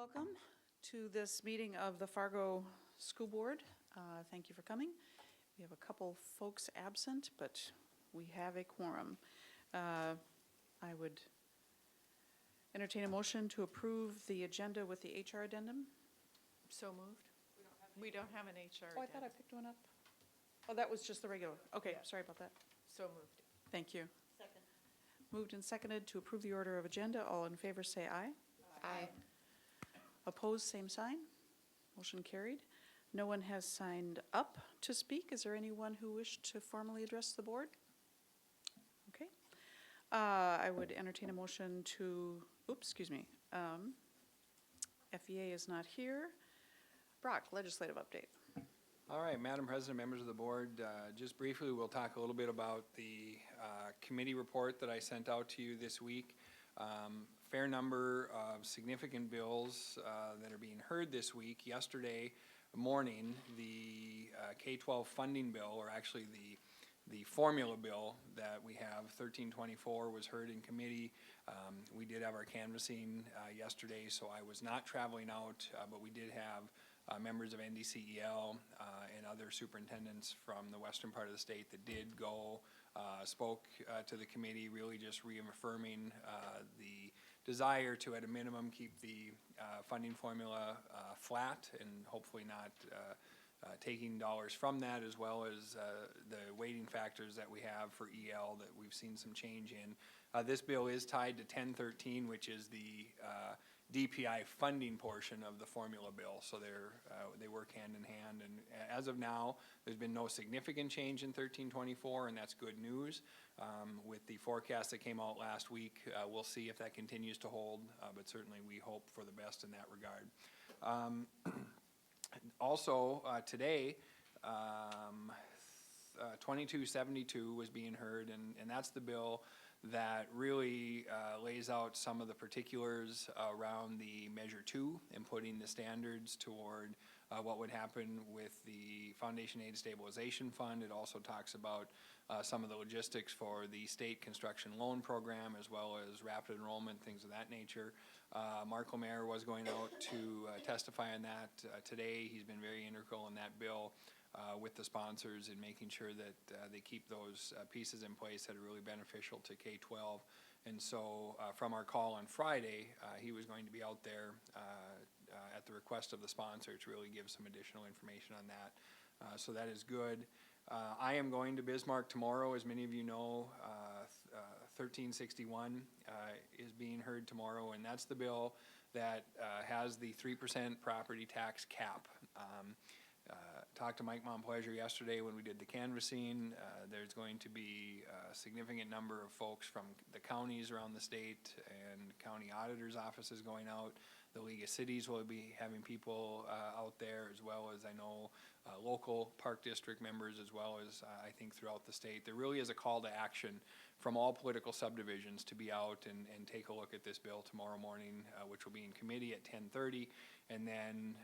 Welcome to this meeting of the Fargo School Board. Thank you for coming. We have a couple folks absent, but we have a quorum. I would entertain a motion to approve the agenda with the HR addendum. So moved. We don't have an HR. Oh, I thought I picked one up. Oh, that was just the regular. Okay, Yeah. sorry about that. So moved. Thank you. Second. Moved and seconded to approve the order of agenda. All in favor say aye. Aye. Opposed, same sign. Motion carried. No one has signed up to speak. Is there anyone who wished to formally address the board? Okay. I would entertain a motion to, FEA is not here. Brock, legislative update. All right, Madam President, members of the board, just briefly, we'll talk a little bit about the committee report that I sent out to you this week. Fair number of significant bills that are being heard this week. Yesterday morning, the K-12 funding bill, or actually the formula bill that we have, 1324, was heard in committee. We did have our canvassing yesterday, so I was not traveling out, but we did have members of NDCEL and other superintendents from the western part of the state that did go, spoke to the committee, really just reaffirming the desire to, at a minimum, keep the funding formula flat and hopefully not taking dollars from that, as well as the weighting factors that we have for EL that we've seen some change in. This bill is tied to 1013, which is the DPI funding portion of the formula bill, so they work hand in hand. And as of now, there's been no significant change in 1324, and that's good news. With the forecast that came out last week, we'll see if that continues to hold, but certainly we hope for the best in that regard. Also, today, 2272 was being heard, and that's the bill that really lays out some of the particulars around the Measure 2 and putting the standards toward what would happen with the Foundation Aid Stabilization Fund. It also talks about some of the logistics for the state construction loan program, as well as rapid enrollment, things of that nature. Mark Lemaire was going out to testify on that today. He's been very integral in that bill with the sponsors in making sure that they keep those pieces in place that are really beneficial to K-12. And so from our call on Friday, he was going to be out there at the request of the sponsor to really give some additional information on that. So that is good. I am going to Bismarck tomorrow. As many of you know, 1361 is being heard tomorrow, and that's the bill that has the 3% property tax cap. Talked to Mike Montplaisir yesterday when we did the canvassing. There's going to be a significant number of folks from the counties around the state and county auditors' offices going out. The League of Cities will be having people out there, as well as I know local park district members, as well as I think throughout the state. There really is a call to action from all political subdivisions to be out and take a look at this bill tomorrow morning, which will be in committee at 10:30, and then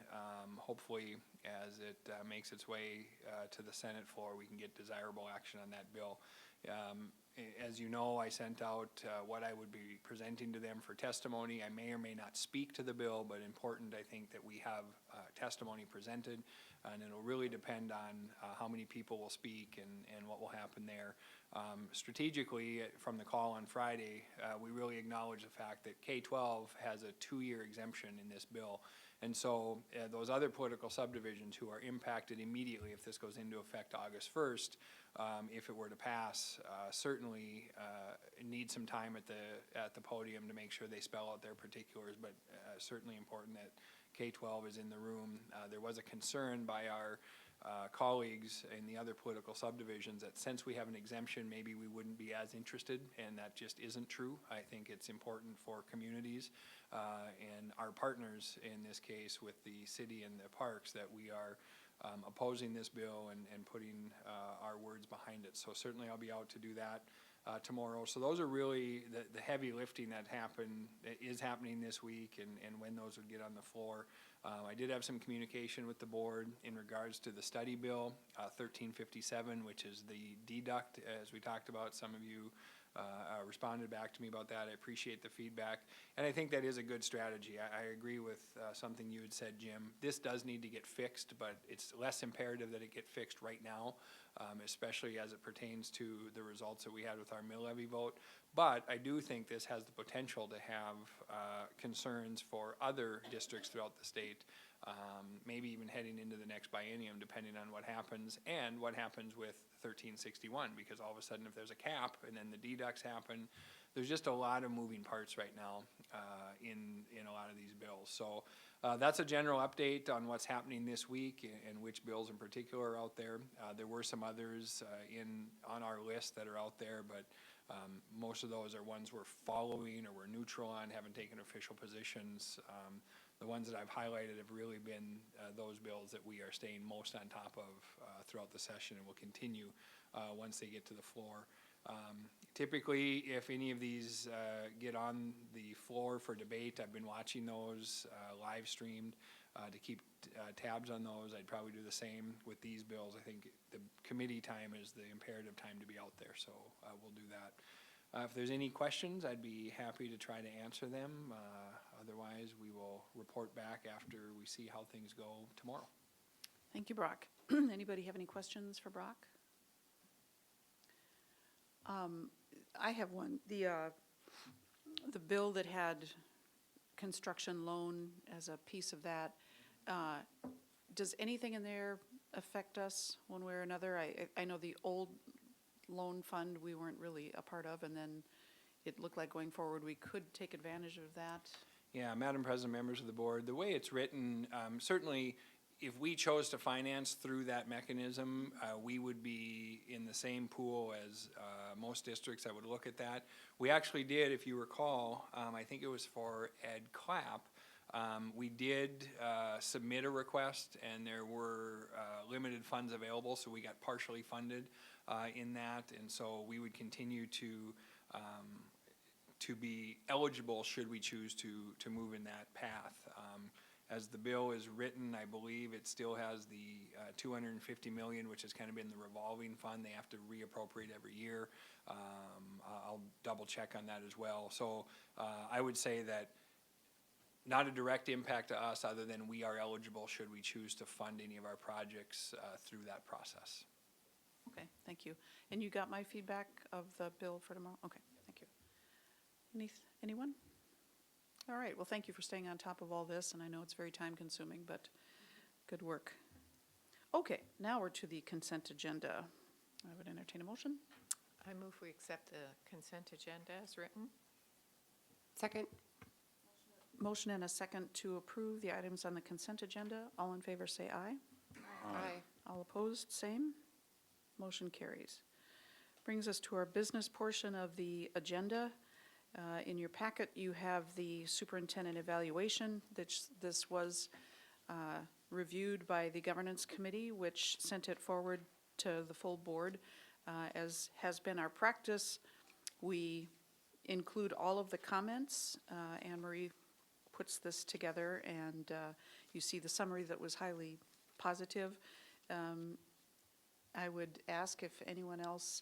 hopefully as it makes its way to the Senate floor, we can get desirable action on that bill. As you know, I sent out what I would be presenting to them for testimony. I may or may not speak to the bill, but important, I think, that we have testimony presented, and it'll really depend on how many people will speak and what will happen there. Strategically, from the call on Friday, we really acknowledge the fact that K-12 has a 2-year exemption in this bill. And so those other political subdivisions who are impacted immediately if this goes into effect August 1st, if it were to pass, certainly need some time at the podium to make sure they spell out their particulars, but certainly important that K-12 is in the room. There was a concern by our colleagues in the other political subdivisions that since we have an exemption, maybe we wouldn't be as interested, and that just isn't true. I think it's important for communities and our partners in this case with the city and the parks that we are opposing this bill and putting our words behind it. So certainly I'll be out to do that tomorrow. So those are really the heavy lifting that is happening this week, and when those would get on the floor. I did have some communication with the board in regards to the study bill, 1357, which is the deduct, as we talked about. Some of you responded back to me about that. I appreciate the feedback. And I think that is a good strategy. I agree with something you had said, Jim. This does need to get fixed, but it's less imperative that it get fixed right now, especially as it pertains to the results that we had with our mill levy vote. But I do think this has the potential to have concerns for other districts throughout the state, maybe even heading into the next biennium, depending on what happens and what happens with 1361, because all of a sudden if there's a cap and then the deducts happen, there's just a lot of moving parts right now in a lot of these bills. So that's a general update on what's happening this week and which bills in particular are out there. There were some others on our list that are out there, but most of those are ones we're following or we're neutral on, haven't taken official positions. The ones that I've highlighted have really been those bills that we are staying most on top of throughout the session and will continue once they get to the floor. Typically, if any of these get on the floor for debate, I've been watching those live streamed to keep tabs on those. I'd probably do the same with these bills. I think the committee time is the imperative time to be out there, so we'll do that. If there's any questions, I'd be happy to try to answer them. Otherwise, we will report back after we see how things go tomorrow. Thank you, Brock. Anybody have any questions for Brock? I have one. The bill that had construction loan as a piece of that, does anything in there affect us one way or another? I know the old loan fund we weren't really a part of, and then it looked like going forward we could take advantage of that. Yeah, Madam President, members of the board, the way it's written, certainly if we chose to finance through that mechanism, we would be in the same pool as most districts that would look at that. We actually did, if you recall, I think it was for Ed Clapp, we did submit a request and there were limited funds available, so we got partially funded in that, and so we would continue to be eligible should we choose to move in that path. As the bill is written, I believe it still has the $250 million, which has kind of been the revolving fund. They have to reappropriate every year. I'll double check on that as well. So I would say that not a direct impact to us other than we are eligible should we choose to fund any of our projects through that process. Okay, thank you. And you got my feedback of the bill for tomorrow? Okay, thank you. Anyone? All right, well, thank you for staying on top of all this, and I know it's very time-consuming, but good work. Okay, now we're to the consent agenda. I would entertain a motion. I move we accept the consent agenda as written. Second. Motion and a second to approve the items on the consent agenda. All in favor say aye. Aye. All opposed, same. Motion carries. Brings us to our business portion of the agenda. In your packet, you have the superintendent evaluation. This was reviewed by the governance committee, which sent it forward to the full board. As has been our practice, we include all of the comments. Anne Marie puts this together, and you see the summary that was highly positive. I would ask if anyone else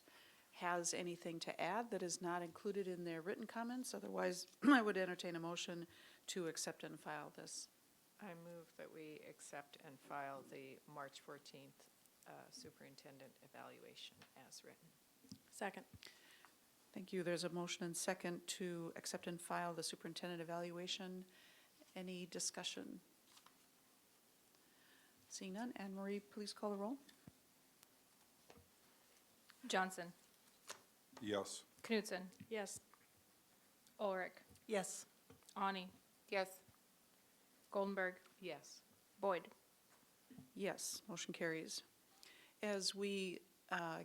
has anything to add that is not included in their written comments. Otherwise, I would entertain a motion to accept and file this. I move that we accept and file the March 14th superintendent evaluation as written. Second. Thank you. There's a motion and second to accept and file the superintendent evaluation. Any discussion? Seeing none, Anne Marie, please call the roll. Johnson. Yes. Knutson. Yes. Ulrich. Yes. Ani. Yes. Goldenberg. Yes. Boyd. Yes, motion carries. As we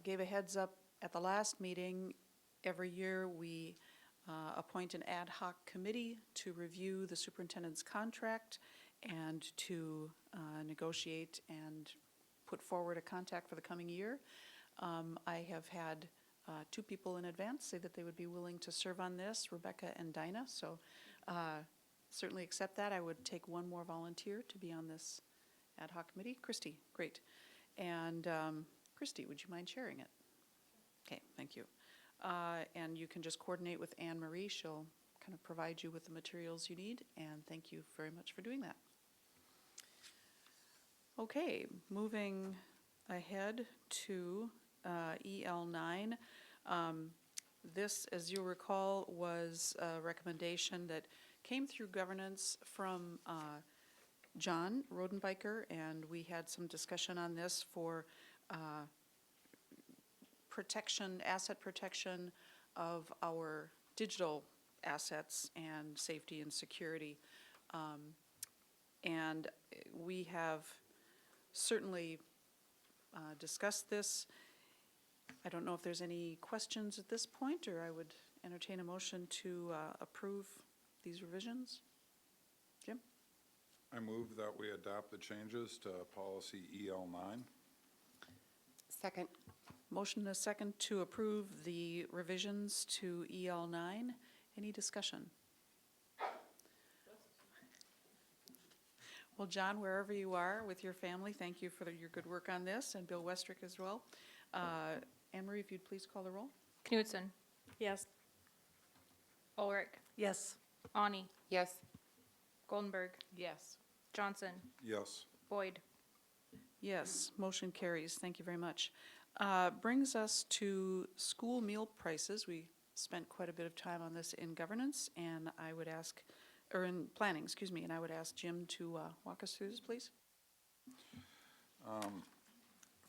gave a heads up at the last meeting, every year we appoint an ad hoc committee to review the superintendent's contract and to negotiate and put forward a contract for the coming year. I have had two people in advance say that they would be willing to serve on this, Rebecca and Dinah, so certainly accept that. I would take one more volunteer to be on this ad hoc committee. Christy, great. And Christy, would you mind sharing it? Okay, thank you. And you can just coordinate with Anne Marie. She'll kind of provide you with the materials you need, and thank you very much for doing that. Okay, moving ahead to EL9. This, as you recall, was a recommendation that came through governance from John Rodenbiker, and we had some discussion on this for protection, asset protection of our digital assets and safety and security. And we have certainly discussed this. I don't know if there's any questions at this point, or I would entertain a motion to approve these revisions. Jim? I move that we adopt the changes to policy EL9. Second. Motion and a second to approve the revisions to EL9. Any discussion? Well, John, wherever you are with your family, thank you for your good work on this, and Bill Westrick as well. Anne Marie, if you'd please call the roll. Knutson, Yes. Ulrich, Yes. Ani, Yes. Goldenberg, Yes. Johnson, Yes. Boyd. Yes, motion carries. Thank you very much. Brings us to school meal prices. We spent quite a bit of time on this in governance, and I would ask, or in planning, excuse me, and I would ask Jim to walk us through this, please.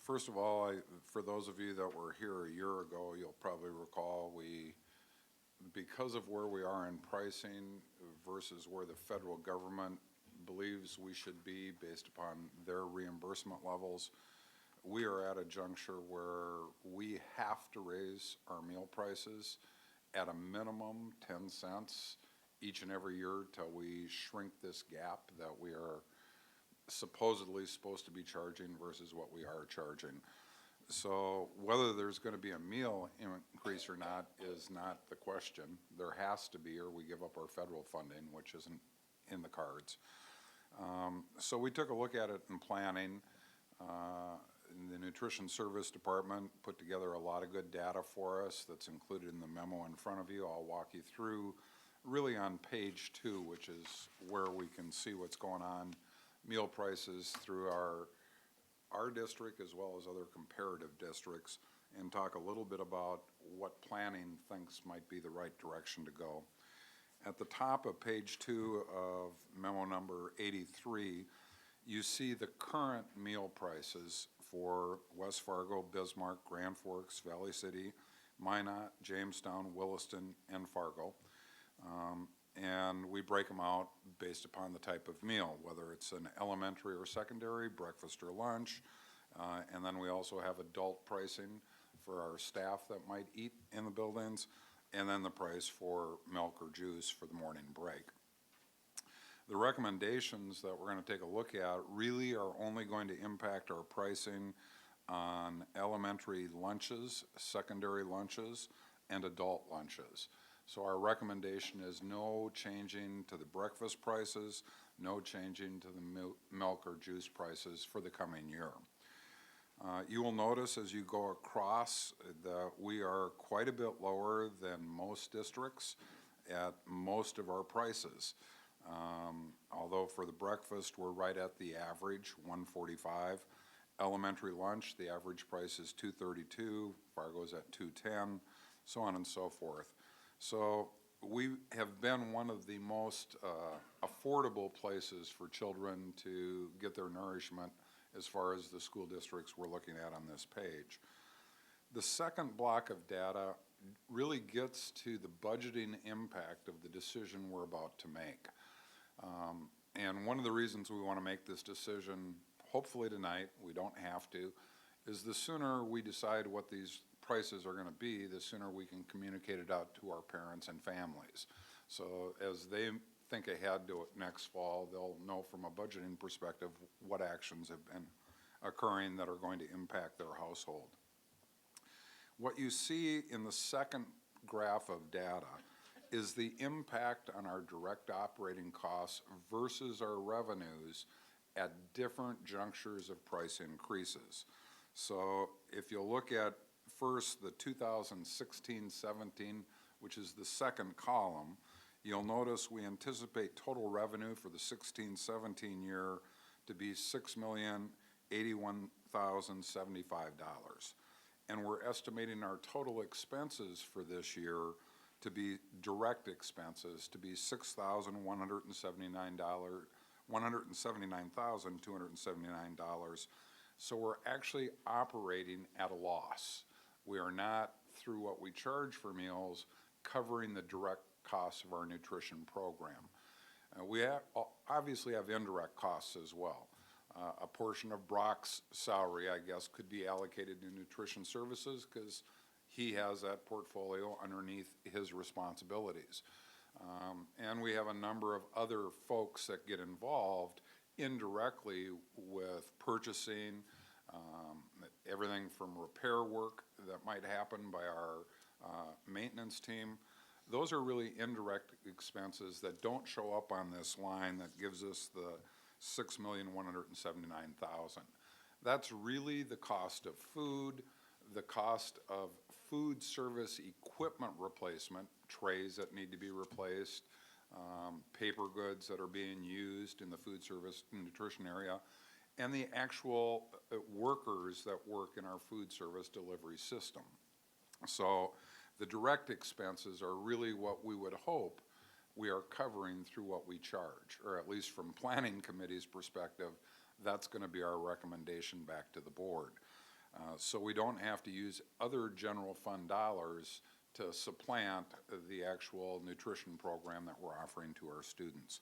First of all, for those of you that were here a year ago, you'll probably recall because of where we are in pricing versus where the federal government believes we should be based upon their reimbursement levels, we are at a juncture where we have to raise our meal prices at a minimum 10 cents each and every year till we shrink this gap that we are supposedly supposed to be charging versus what we are charging. So whether there's going to be a meal increase or not is not the question. There has to be, or we give up our federal funding, which isn't in the cards. So we took a look at it in planning. The Nutrition Service Department put together a lot of good data for us that's included in the memo in front of you. I'll walk you through really on page 2, which is where we can see what's going on, meal prices through our district as well as other comparative districts, and talk a little bit about what planning thinks might be the right direction to go. At the top of page 2 of memo number 83, you see the current meal prices for West Fargo, Bismarck, Grand Forks, Valley City, Minot, Jamestown, Williston, and Fargo. And we break them out based upon the type of meal, whether it's an elementary or secondary, breakfast or lunch. And then we also have adult pricing for our staff that might eat in the buildings, and then the price for milk or juice for the morning break. The recommendations that we're going to take a look at really are only going to impact our pricing on elementary lunches, secondary lunches, and adult lunches. So our recommendation is no changing to the breakfast prices, no changing to the milk or juice prices for the coming year. You will notice as you go across that we are quite a bit lower than most districts at most of our prices. Although for the breakfast, we're right at the average, $1.45. Elementary lunch, the average price is $2.32. Fargo's at $2.10, so on and so forth. So we have been one of the most affordable places for children to get their nourishment as far as the school districts we're looking at on this page. The second block of data really gets to the budgeting impact of the decision we're about to make. And one of the reasons we want to make this decision, hopefully tonight, we don't have to, is the sooner we decide what these prices are going to be, the sooner we can communicate it out to our parents and families. So as they think ahead to next fall, they'll know from a budgeting perspective what actions have been occurring that are going to impact their household. What you see in the second graph of data is the impact on our direct operating costs versus our revenues at different junctures of price increases. So if you look at first the 2016-17, which is the second column, you'll notice we anticipate total revenue for the 16-17 year to be $6,081,075. And we're estimating our total expenses for this year to be direct expenses to be $179,279. So we're actually operating at a loss. We are not, through what we charge for meals, covering the direct costs of our nutrition program. We obviously have indirect costs as well. A portion of Brock's salary, I guess, could be allocated to nutrition services because he has that portfolio underneath his responsibilities. And we have a number of other folks that get involved indirectly with purchasing, everything from repair work that might happen by our maintenance team. Those are really indirect expenses that don't show up on this line that gives us the $6,179,000. That's really the cost of food, the cost of food service equipment replacement, trays that need to be replaced, paper goods that are being used in the food service and nutrition area, and the actual workers that work in our food service delivery system. So the direct expenses are really what we would hope we are covering through what we charge, or at least from planning committee's perspective, that's going to be our recommendation back to the board. So we don't have to use other general fund dollars to supplant the actual nutrition program that we're offering to our students.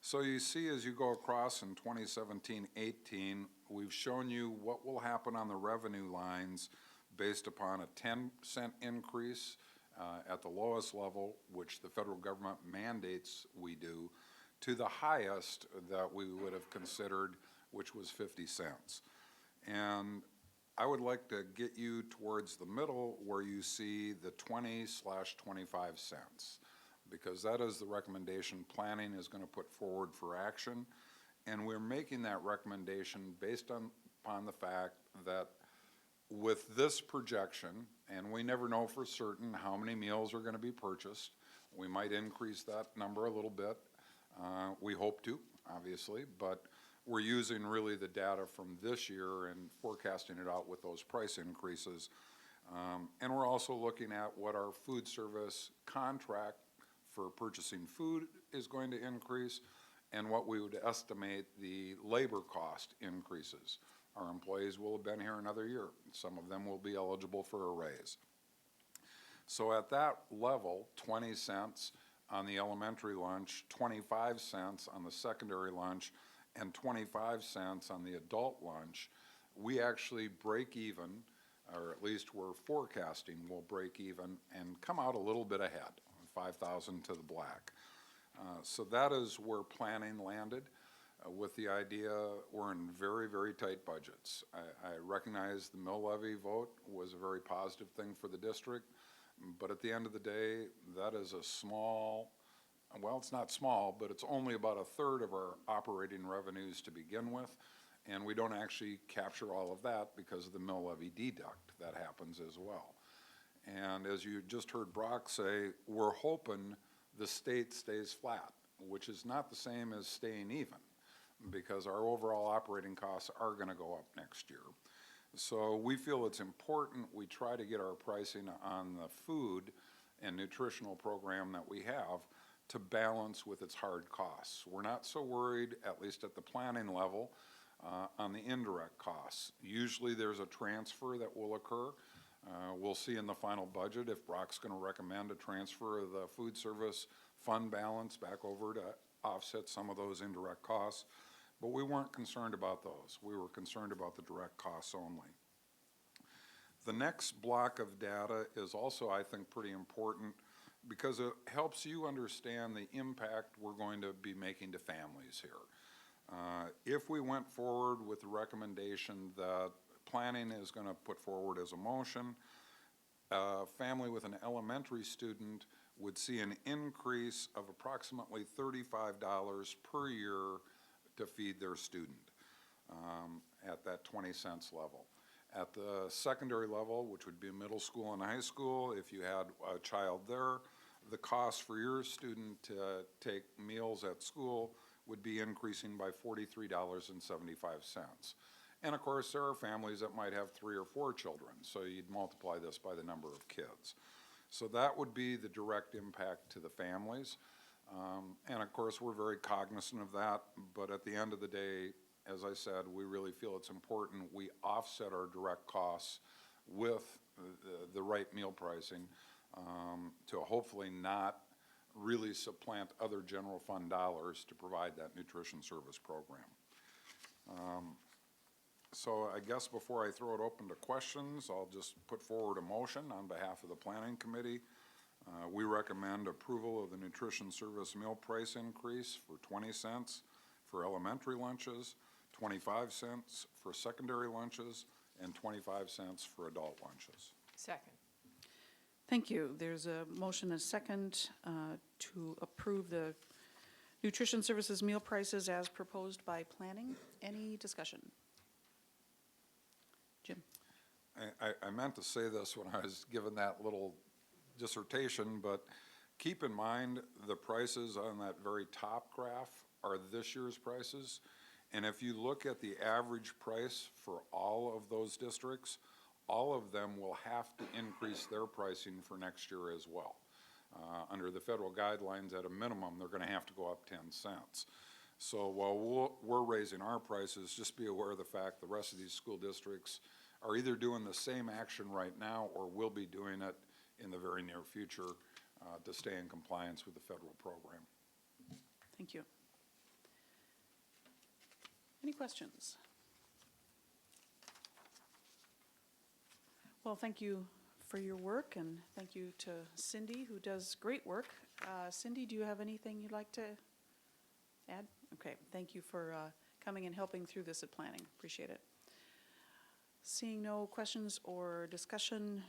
So you see, as you go across in 2017-18, we've shown you what will happen on the revenue lines based upon a 10-cent increase at the lowest level, which the federal government mandates we do, to the highest that we would have considered, which was 50 cents. And I would like to get you towards the middle where you see the 20/25 cents, because that is the recommendation planning is going to put forward for action. And we're making that recommendation based upon the fact that with this projection, and we never know for certain how many meals are going to be purchased, we might increase that number a little bit. We hope to, obviously, but we're using really the data from this year and forecasting it out with those price increases. And we're also looking at what our food service contract for purchasing food is going to increase and what we would estimate the labor cost increases. Our employees will have been here another year. Some of them will be eligible for a raise. So at that level, 20 cents on the elementary lunch, 25 cents on the secondary lunch, and 25 cents on the adult lunch, we actually break even, or at least we're forecasting we'll break even and come out a little bit ahead, 5,000 to the black. So that is where planning landed. With the idea, we're in very, very tight budgets. I recognize the mill levy vote was a very positive thing for the district, but at the end of the day, that is a small, well, it's not small, but it's only about a third of our operating revenues to begin with, and we don't actually capture all of that because of the mill levy deduct that happens as well. And as you just heard Brock say, we're hoping the state stays flat, which is not the same as staying even, because our overall operating costs are going to go up next year. So we feel it's important we try to get our pricing on the food and nutritional program that we have to balance with its hard costs. We're not so worried, at least at the planning level, on the indirect costs. Usually there's a transfer that will occur. We'll see in the final budget if Brock's going to recommend a transfer of the food service fund balance back over to offset some of those indirect costs. But we weren't concerned about those. We were concerned about the direct costs only. The next block of data is also, I think, pretty important because it helps you understand the impact we're going to be making to families here. If we went forward with the recommendation that planning is going to put forward as a motion, a family with an elementary student would see an increase of approximately $35 per year to feed their student at that 20 cents level. At the secondary level, which would be middle school and high school, if you had a child there, the cost for your student to take meals at school would be increasing by $43.75. And of course, there are families that might have 3 or 4 children, so you'd multiply this by the number of kids. So that would be the direct impact to the families. And of course, we're very cognizant of that, but at the end of the day, as I said, we really feel it's important we offset our direct costs with the right meal pricing to hopefully not really supplant other general fund dollars to provide that nutrition service program. So I guess before I throw it open to questions, I'll just put forward a motion on behalf of the Planning Committee. We recommend approval of the nutrition service meal price increase for 20 cents for elementary lunches, 25 cents for secondary lunches, and 25 cents for adult lunches. Second. Thank you. There's a motion and a second to approve the nutrition services meal prices as proposed by planning. Any discussion? Jim? I meant to say this when I was given that little dissertation, but keep in mind the prices on that very top graph are this year's prices. And if you look at the average price for all of those districts, all of them will have to increase their pricing for next year as well. Under the federal guidelines, at a minimum, they're going to have to go up 10 cents. So while we're raising our prices, just be aware of the fact the rest of these school districts are either doing the same action right now or will be doing it in the very near future to stay in compliance with the federal program. Thank you. Any questions? Well, thank you for your work, and thank you to Cindy, who does great work. Cindy, do you have anything you'd like to add? Okay, thank you for coming and helping through this at planning. Appreciate it. Seeing no questions or discussion,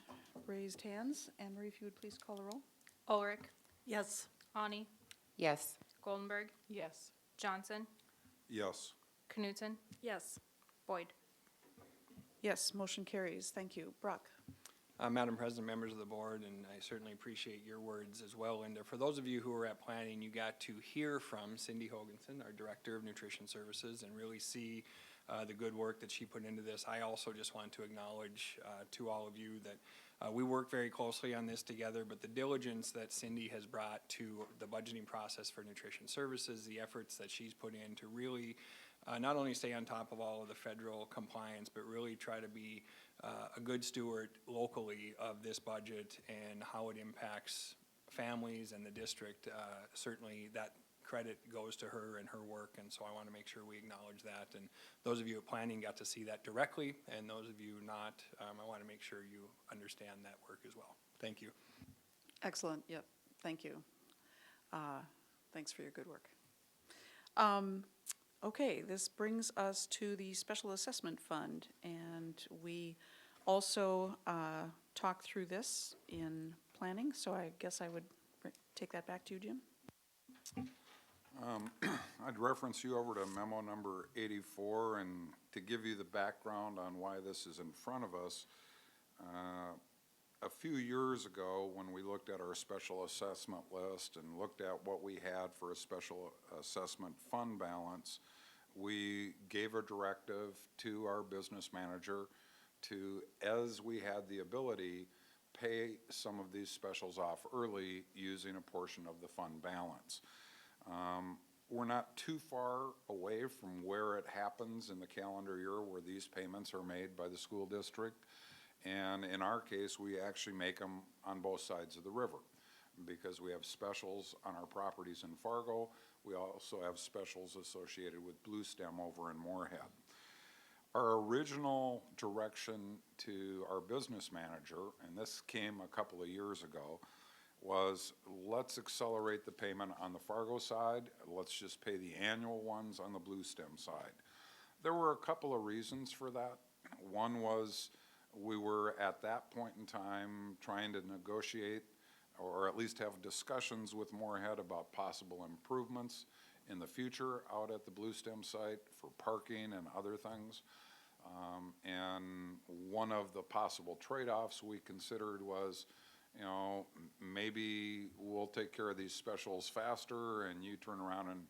raised hands. Anne Marie, if you would please call the roll. Ulrich, Yes. Ani, Yes. Goldenberg, Yes. Johnson, Yes. Knutson, Yes. Boyd. Yes, motion carries. Thank you. Brock? Madam President, members of the board, and I certainly appreciate your words as well, Linda. For those of you who were at planning, you got to hear from Cindy Hoganson, our Director of Nutrition Services, and really see the good work that she put into this. I also just want to acknowledge to all of you that we work very closely on this together, but the diligence that Cindy has brought to the budgeting process for nutrition services, the efforts that she's put in to really not only stay on top of all of the federal compliance, but really try to be a good steward locally of this budget and how it impacts families and the district. Certainly that credit goes to her and her work, and so I want to make sure we acknowledge that. And those of you at planning got to see that directly, and those of you not, I want to make sure you understand that work as well. Thank you. Excellent. Yep. Thank you. Thanks for your good work. Okay, this brings us to the Special Assessment Fund, and we also talked through this in planning, so I guess I would take that back to you, Jim. I'd reference you over to memo number 84, and to give you the background on why this is in front of us. A few years ago, when we looked at our special assessment list and looked at what we had for a special assessment fund balance, we gave a directive to our business manager to, as we had the ability, pay some of these specials off early using a portion of the fund balance. We're not too far away from where it happens in the calendar year where these payments are made by the school district. And in our case, we actually make them on both sides of the river because we have specials on our properties in Fargo. We also have specials associated with Blue Stem over in Moorhead. Our original direction to our business manager, and this came a couple of years ago, was let's accelerate the payment on the Fargo side. Let's just pay the annual ones on the Blue Stem side. There were a couple of reasons for that. One was we were at that point in time trying to negotiate or at least have discussions with Moorhead about possible improvements in the future out at the Blue Stem site for parking and other things. And one of the possible trade-offs we considered was, you know, maybe we'll take care of these specials faster and you turn around and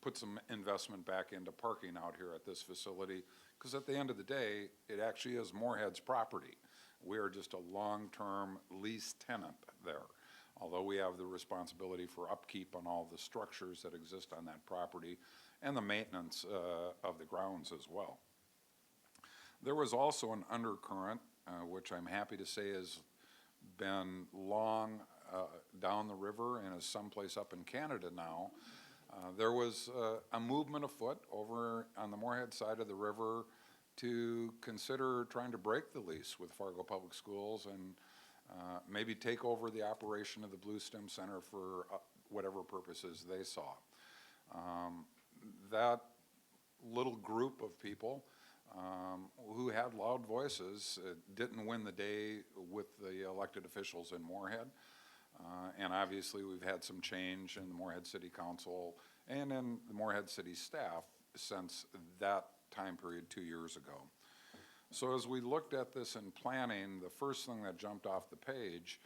put some investment back into parking out here at this facility. Because at the end of the day, it actually is Moorhead's property. We are just a long-term lease tenant there, although we have the responsibility for upkeep on all the structures that exist on that property and the maintenance of the grounds as well. There was also an undercurrent, which I'm happy to say has been long down the river and is someplace up in Canada now. There was a movement afoot over on the Moorhead side of the river to consider trying to break the lease with Fargo Public Schools and maybe take over the operation of the Blue Stem Center for whatever purposes they saw. That little group of people who had loud voices didn't win the day with the elected officials in Moorhead. And obviously we've had some change in the Moorhead City Council and in the Moorhead City staff since that time period 2 years ago. So as we looked at this in planning, the first thing that jumped off the page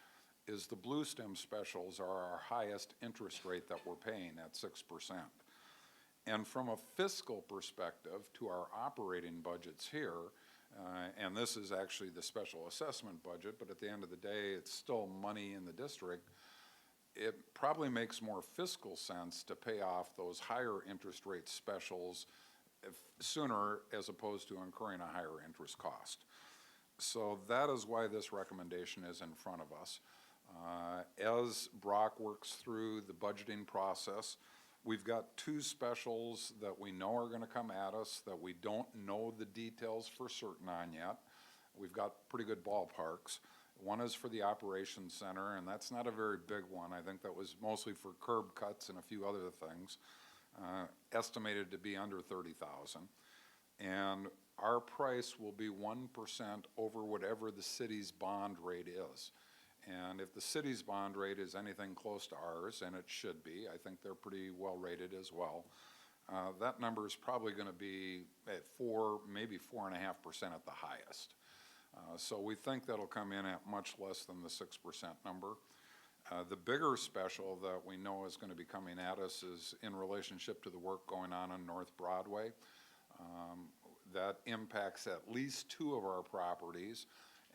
is the Blue Stem specials are our highest interest rate that we're paying at 6%. And from a fiscal perspective to our operating budgets here, and this is actually the special assessment budget, but at the end of the day, it's still money in the district, it probably makes more fiscal sense to pay off those higher interest rate specials sooner as opposed to incurring a higher interest cost. So that is why this recommendation is in front of us. As Brock works through the budgeting process, we've got two specials that we know are going to come at us that we don't know the details for certain on yet. We've got pretty good ballparks. One is for the operations center, and that's not a very big one. I think that was mostly for curb cuts and a few other things, estimated to be under $30,000. And our price will be 1% over whatever the city's bond rate is. And if the city's bond rate is anything close to ours, and it should be, I think they're pretty well rated as well, that number is probably going to be at 4, maybe 4.5% at the highest. So we think that'll come in at much less than the 6% number. The bigger special that we know is going to be coming at us is in relationship to the work going on North Broadway. That impacts at least 2 of our properties,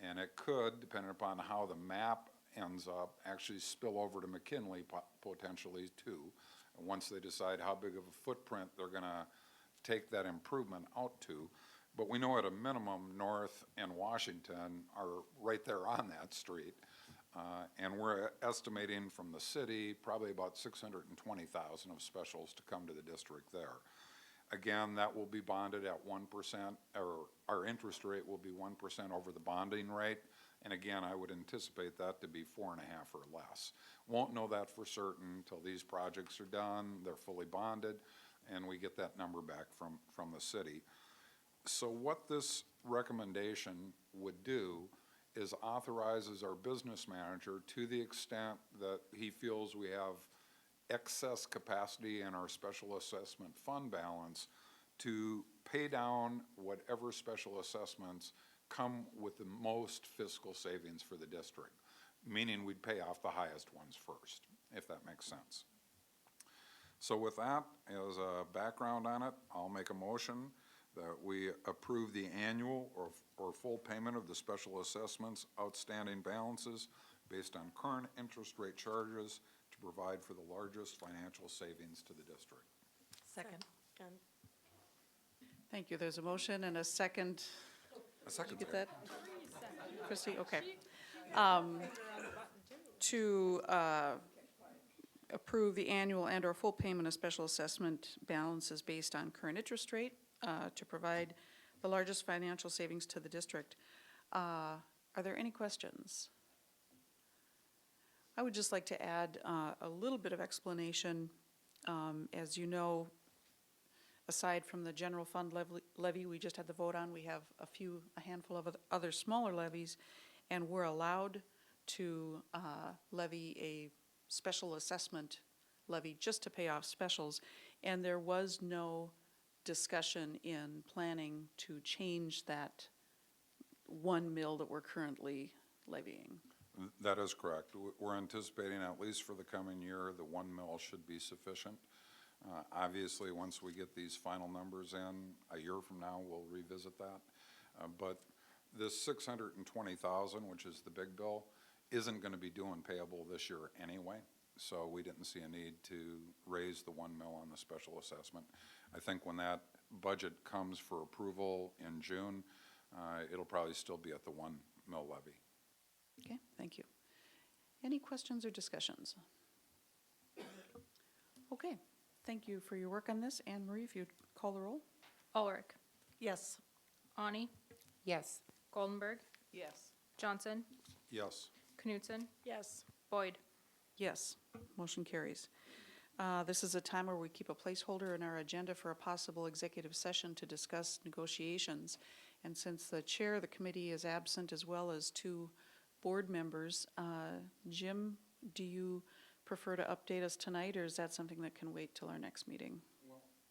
and it could, depending upon how the map ends up, actually spill over to McKinley potentially too, once they decide how big of a footprint they're going to take that improvement out to. But we know at a minimum North and Washington are right there on that street. And we're estimating from the city probably about $620,000 of specials to come to the district there. Again, that will be bonded at 1%, or our interest rate will be 1% over the bonding rate. And again, I would anticipate that to be 4.5 or less. Won't know that for certain until these projects are done, they're fully bonded, and we get that number back from the city. So what this recommendation would do is authorizes our business manager, to the extent that he feels we have excess capacity in our special assessment fund balance, to pay down whatever special assessments come with the most fiscal savings for the district, meaning we'd pay off the highest ones first, if that makes sense. So with that as a background on it, I'll make a motion that we approve the annual or full payment of the special assessments outstanding balances based on current interest rate charges to provide for the largest financial savings to the district. Second. Thank you. There's a motion and a second. A second. Did you get that? Christie, okay. To approve the annual and or full payment of special assessment balances based on current interest rate to provide the largest financial savings to the district. Are there any questions? I would just like to add a little bit of explanation. As you know, aside from the general fund levy we just had the vote on, we have a handful of other smaller levies, and we're allowed to levy a special assessment levy just to pay off specials, and there was no discussion in planning to change that 1 mil that we're currently levying. That is correct. We're anticipating, at least for the coming year, the 1 mil should be sufficient. Obviously, once we get these final numbers in, a year from now, we'll revisit that. But this 620,000, which is the big bill, isn't going to be due and payable this year anyway. So we didn't see a need to raise the 1 mil on the special assessment. I think when that budget comes for approval in June, it'll probably still be at the 1 mil levy. Okay, thank you. Any questions or discussions? Okay, thank you for your work on this. Anne Marie, if you'd call the roll. Ulrich. Yes. Ani. Yes. Goldenberg. Yes. Johnson. Yes. Knutson. Yes. Boyd. Yes, motion carries. This is a time where we keep a placeholder in our agenda for a possible executive session to discuss negotiations. And since the chair of the committee is absent, as well as 2 board members, Jim, do you prefer to update us tonight, or is that something that can wait till our next meeting?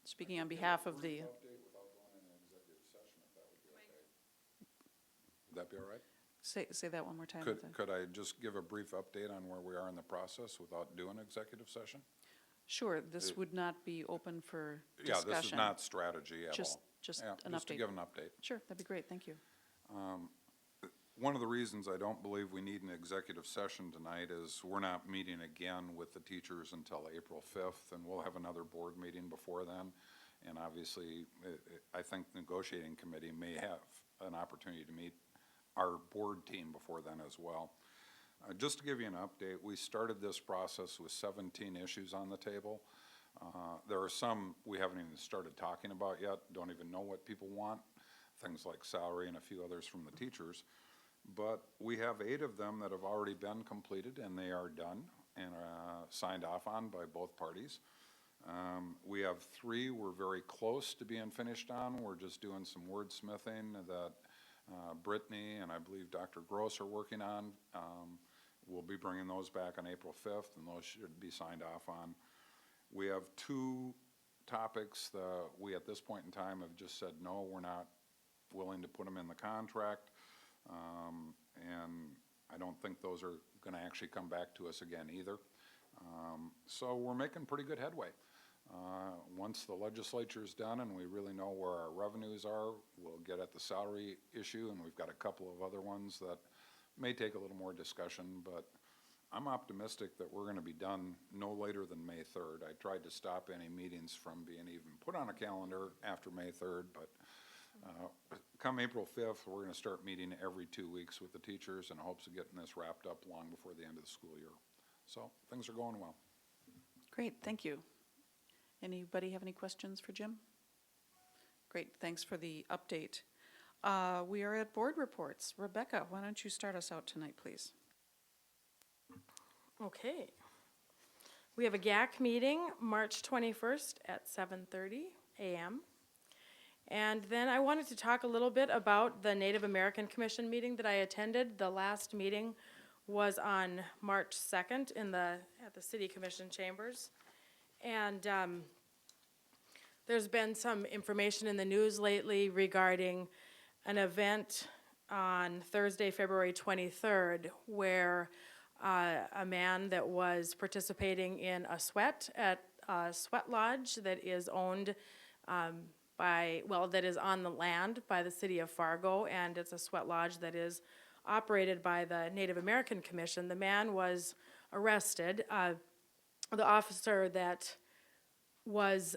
Speaking on behalf of the, Would that be all right? say that one more time. Could I just give a brief update on where we are in the process without doing executive session? Sure, this would not be open for Yeah, discussion. this is not strategy at all. Just Yeah, an just to update. give an update. Sure, that'd be great, thank you. One of the reasons I don't believe we need an executive session tonight is we're not meeting again with the teachers until April 5th, and we'll have another board meeting before then. And obviously, I think the negotiating committee may have an opportunity to meet our board team before then as well. Just to give you an update, we started this process with 17 issues on the table. There are some we haven't even started talking about yet, don't even know what people want, things like salary and a few others from the teachers. But we have 8 of them that have already been completed, and they are done and signed off on by both parties. We have 3 we're very close to being finished on. We're just doing some wordsmithing that Brittany and I believe Dr. Gross are working on. We'll be bringing those back on April 5th, and those should be signed off on. We have 2 topics that we at this point in time have just said, no, we're not willing to put them in the contract. And I don't think those are going to actually come back to us again either. So we're making pretty good headway. Once the legislature is done and we really know where our revenues are, we'll get at the salary issue, and we've got a couple of other ones that may take a little more discussion, but I'm optimistic that we're going to be done no later than May 3rd. I tried to stop any meetings from being even put on a calendar after May 3rd, but come April 5th, we're going to start meeting every 2 weeks with the teachers in hopes of getting this wrapped up long before the end of the school year. So things are going well. Great, thank you. Anybody have any questions for Jim? Great, thanks for the update. We are at board reports. Rebecca, why don't you start us out tonight, please? Okay. We have a GAC meeting, March 21st at 7:30 a.m. And then I wanted to talk a little bit about the Native American Commission meeting that I attended. The last meeting was on March 2nd at the City Commission chambers. And there's been some information in the news lately regarding an event on Thursday, February 23rd, where a man that was participating in a sweat at a sweat lodge that is owned that is on the land by the city of Fargo, and it's a sweat lodge that is operated by the Native American Commission. The man was arrested. The officer that was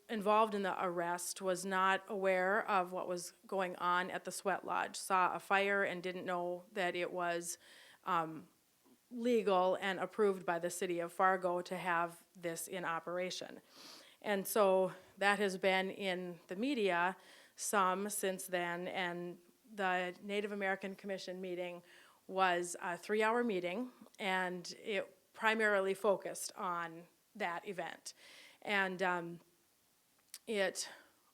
involved in the arrest was not aware of what was going on at the sweat lodge, saw a fire and didn't know that it was legal and approved by the city of Fargo to have this in operation. And so that has been in the media some since then, and the Native American Commission meeting was a 3-hour meeting, and it primarily focused on that event. And it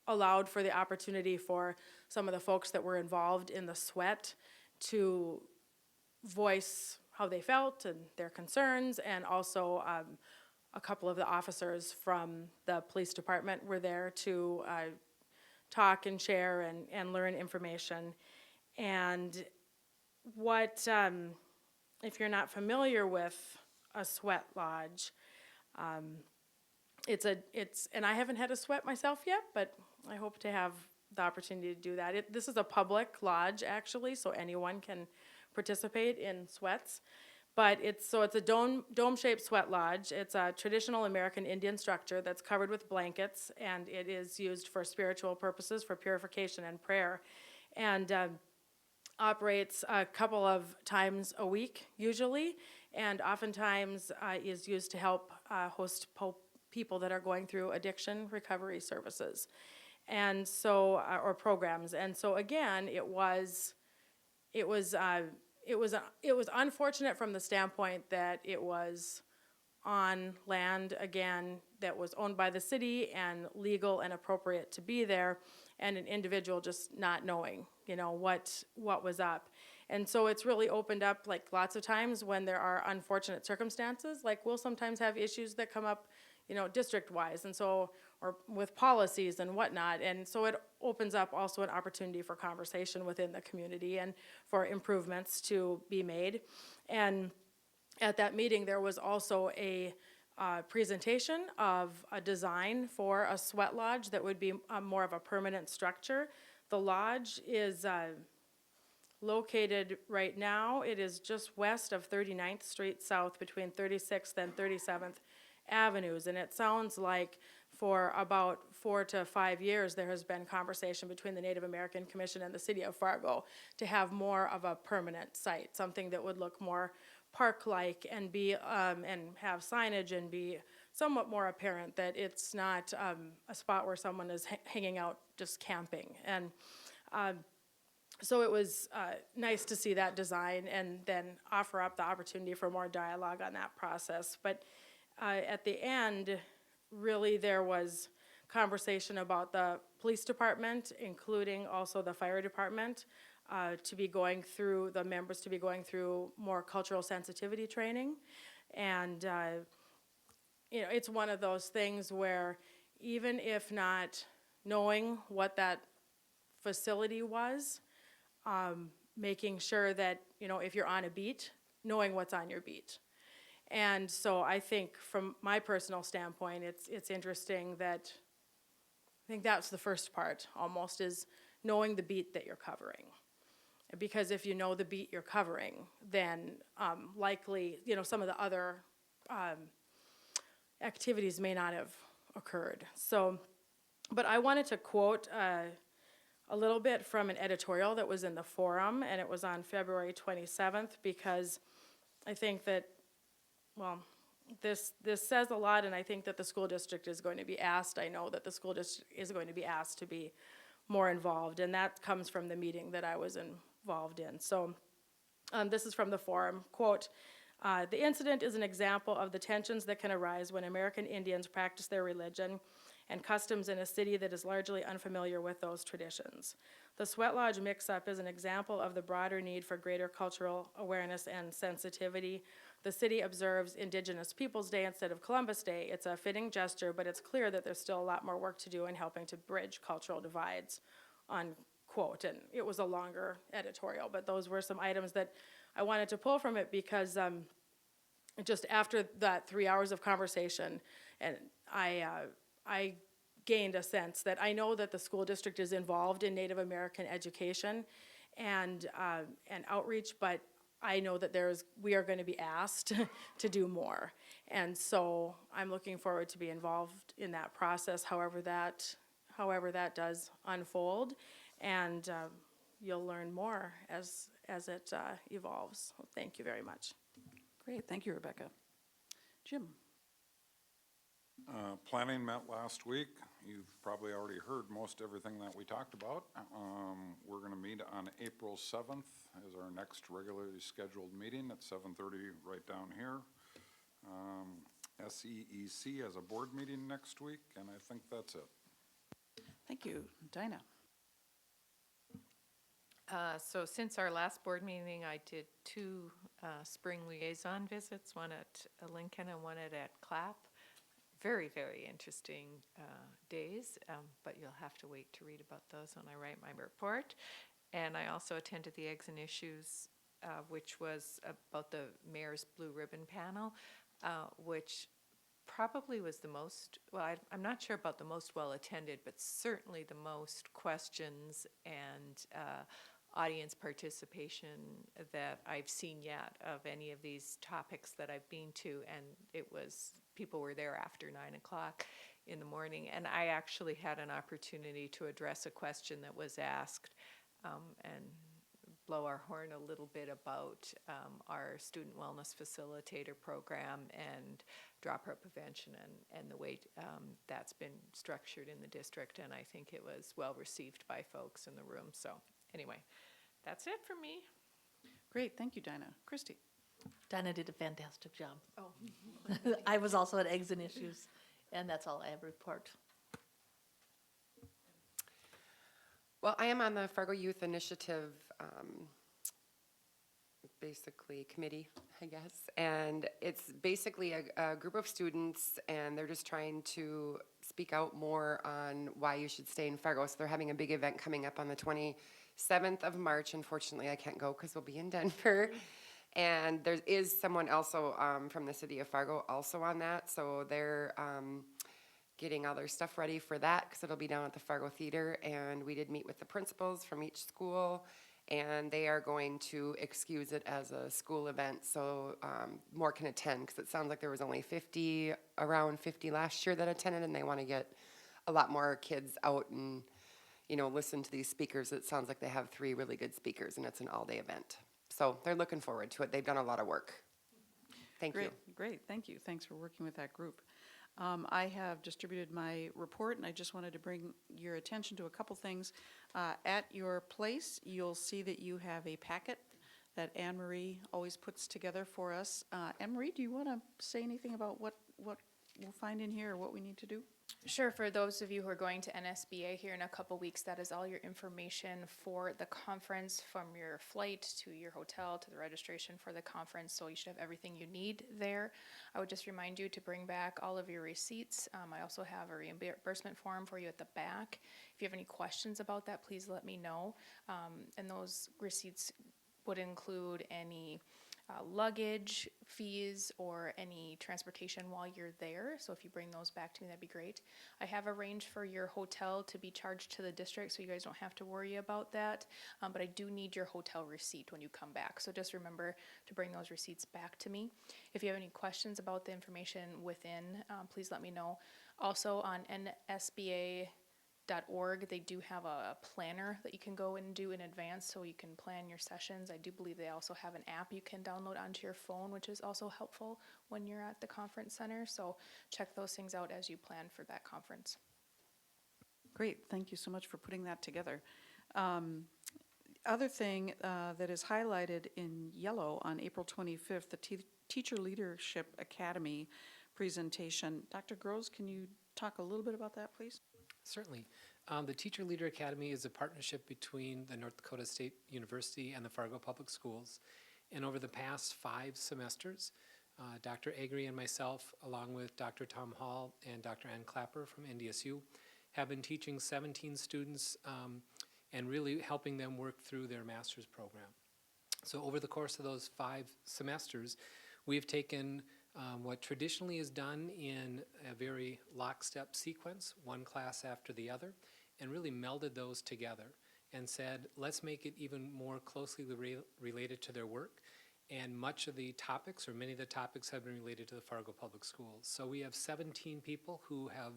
allowed for the opportunity for some of the folks that were involved in the sweat to voice how they felt and their concerns, and also a couple of the officers from the police department were there to talk and share and learn information. And what, if you're not familiar with a sweat lodge, and I haven't had a sweat myself yet, but I hope to have the opportunity to do that. This is a public lodge, actually, so anyone can participate in sweats. But it's a dome-shaped sweat lodge. It's a traditional American Indian structure that's covered with blankets, and it is used for spiritual purposes, for purification and prayer, and operates a couple of times a week, usually, and oftentimes is used to help host people that are going through addiction recovery services, and so or programs. And so again, it was unfortunate from the standpoint that it was on land, again, that was owned by the city and legal and appropriate to be there, and an individual just not knowing, what was up. And so it's really opened up, like lots of times when there are unfortunate circumstances, like we'll sometimes have issues that come up, district-wise, and so, or with policies and whatnot. And so it opens up also an opportunity for conversation within the community and for improvements to be made. And at that meeting, there was also a presentation of a design for a sweat lodge that would be more of a permanent structure. The lodge is located right now, it is just west of 39th Street South between 36th and 37th Avenues. And it sounds like for about 4 to 5 years, there has been conversation between the Native American Commission and the city of Fargo to have more of a permanent site, something that would look more park-like and be and have signage and be somewhat more apparent that it's not a spot where someone is hanging out just camping. And so it was nice to see that design and then offer up the opportunity for more dialogue on that process. But at the end, really there was conversation about the police department, including also the fire department, to be going through more cultural sensitivity training. And, it's one of those things where even if not knowing what that facility was, making sure that, if you're on a beat, knowing what's on your beat. And so I think from my personal standpoint, it's interesting that I think that's the first part almost, is knowing the beat that you're covering. Because if you know the beat you're covering, then likely, some of the other activities may not have occurred. So, but I wanted to quote a little bit from an editorial that was in the Forum, and it was on February 27th, because I think that, this says a lot, and I think that the school district is going to be asked, I know that the school district is going to be asked to be more involved, and that comes from the meeting that I was involved in. So this is from the Forum, quote, "The incident is an example of the tensions that can arise when American Indians practice their religion and customs in a city that is largely unfamiliar with those traditions. The sweat lodge mix-up is an example of the broader need for greater cultural awareness and sensitivity. The city observes Indigenous Peoples Day instead of Columbus Day. It's a fitting gesture, but it's clear that there's still a lot more work to do in helping to bridge cultural divides," unquote. And it was a longer editorial, but those were some items that I wanted to pull from it because just after that 3 hours of conversation, and I gained a sense that I know that the school district is involved in Native American education and outreach, but I know that we are going to be asked to do more. And so I'm looking forward to be involved in that process, however that does unfold. And you'll learn more as it evolves. So thank you very much. Great, thank you, Rebecca. Jim? Planning met last week. You've probably already heard most everything that we talked about. We're going to meet on April 7th as our next regularly scheduled meeting at 7:30 right down here. SEEC has a board meeting next week, and I think that's it. Thank you. Dinah? So since our last board meeting, I did 2 spring liaison visits, one at Lincoln and one at Clapp. very, very interesting days, but you'll have to wait to read about those when I write my report. And I also attended the Eggs and Issues, which was about the Mayor's Blue Ribbon Panel, which probably was the most, well, I'm not sure about the most well-attended, but certainly the most questions and audience participation that I've seen yet of any of these topics that I've been to. And it was, people were there after 9 o'clock in the morning. And I actually had an opportunity to address a question that was asked and blow our horn a little bit about our student wellness facilitator program and dropout prevention and the way that's been structured in the district. And I think it was well received by folks in the room. So anyway, that's it for me. Great, thank you, Dinah. Christy? Dinah did a fantastic job. Oh. I was also at Eggs and Issues, and that's all I have to report. Well, I am on the Fargo Youth Initiative, basically committee, I guess. And it's basically a group of students, and they're just trying to speak out more on why you should stay in Fargo. So they're having a big event coming up on the 27th of March. Unfortunately, I can't go because we'll be in Denver. And there is someone also from the city of Fargo also on that. So they're getting all their stuff ready for that because it'll be down at the Fargo Theater. And we did meet with the principals from each school, and they are going to excuse it as a school event so more can attend, because it sounds like there was only around 50 last year that attended, and they want to get a lot more kids out and, you know, listen to these speakers. It sounds like they have 3 really good speakers, and it's an all-day event. So they're looking forward to it. They've done a lot of work. Thank you. Great, thank you. Thanks for working with that group. I have distributed my report, and I just wanted to bring your attention to a couple things. At your place, you'll see that you have a packet that Anne Marie always puts together for us. Anne Marie, do you want to say anything about what we'll find in here or what we need to do? Sure, for those of you who are going to NSBA here in a couple weeks, that is all your information for the conference, from your flight to your hotel to the registration for the conference, so you should have everything you need there. I would just remind you to bring back all of your receipts. I also have a reimbursement form for you at the back. If you have any questions about that, please let me know. And those receipts would include any luggage fees or any transportation while you're there. So if you bring those back to me, that'd be great. I have arranged for your hotel to be charged to the district, so you guys don't have to worry about that. But I do need your hotel receipt when you come back. So just remember to bring those receipts back to me. If you have any questions about the information within, please let me know. Also on NSBA.org, they do have a planner that you can go and do in advance, so you can plan your sessions. I do believe they also have an app you can download onto your phone, which is also helpful when you're at the conference center. So check those things out as you plan for that conference. Great, thank you so much for putting that together. Other thing that is highlighted in yellow on April 25th, the Teacher Leadership Academy presentation. Dr. Groves, can you talk a little bit about that, please? Certainly. The Teacher Leader Academy is a partnership between the North Dakota State University and the Fargo Public Schools. And over the past 5 semesters, Dr. Agri and myself, along with Dr. Tom Hall and Dr. Ann Clapper from NDSU, have been teaching 17 students and really helping them work through their master's program. So over the course of those 5 semesters, we've taken what traditionally is done in a very lockstep sequence, one class after the other, and really melded those together and said, let's make it even more closely related to their work. And much of the topics, or many of the topics, have been related to the Fargo Public Schools. So we have 17 people who have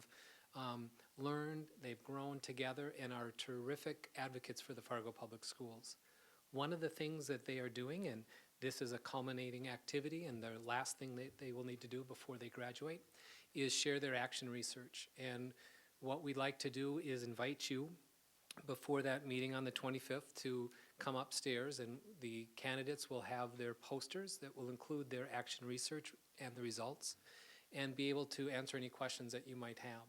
learned, they've grown together, and are terrific advocates for the Fargo Public Schools. One of the things that they are doing, and this is a culminating activity, and the last thing that they will need to do before they graduate, is share their action research. And what we'd like to do is invite you before that meeting on the 25th to come upstairs, and the candidates will have their posters that will include their action research and the results, and be able to answer any questions that you might have.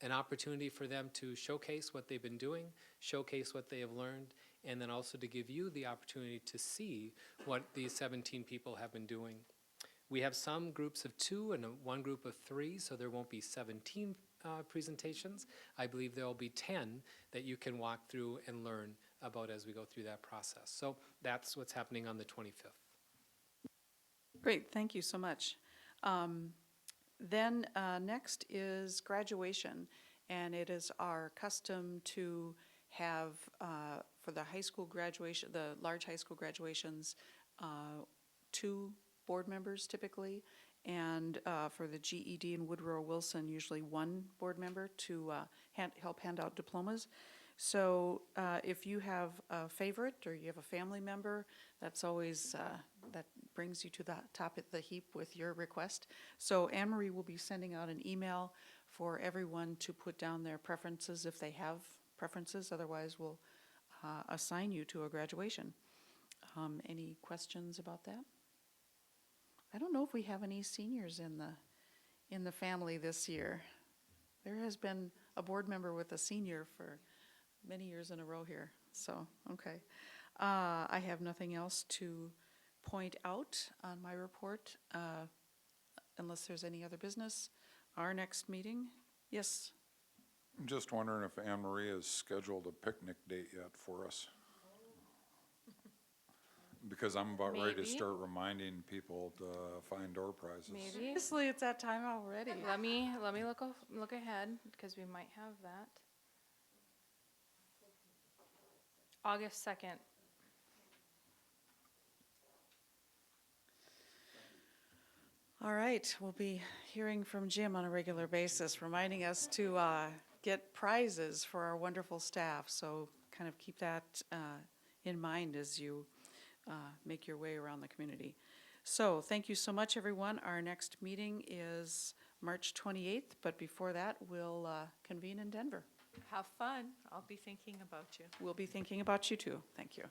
An opportunity for them to showcase what they've been doing, showcase what they have learned, and then also to give you the opportunity to see what these 17 people have been doing. We have some groups of 2 and one group of 3, so there won't be 17 presentations. I believe there will be 10 that you can walk through and learn about as we go through that process. So that's what's happening on the 25th. Great, thank you so much. Then next is graduation, and it is our custom to have, for the high school graduation, the large high school graduations, 2 board members typically, and for the GED and Woodrow Wilson, usually 1 board member to help hand out diplomas. So if you have a favorite or you have a family member, that's always, that brings you to the top of the heap with your request. So Anne Marie will be sending out an email for everyone to put down their preferences if they have preferences. Otherwise, we'll assign you to a graduation. Any questions about that? I don't know if we have any seniors in the family this year. There has been a board member with a senior for many years in a row here, so, okay. I have nothing else to point out on my report, unless there's any other business. Our next meeting, yes, I'm just wondering if Anne Marie has scheduled a picnic date yet for us. Because I'm about ready to Maybe. start reminding people to find door prizes. Maybe. obviously it's that time already. Let me look ahead, because we might have that. August 2nd. All right, we'll be hearing from Jim on a regular basis, reminding us to get prizes for our wonderful staff. So kind of keep that in mind as you make your way around the community. So thank you so much, everyone. Our next meeting is March 28th, but before that, we'll convene in Denver. Have fun. I'll be thinking about you. We'll be thinking about you too. Thank you.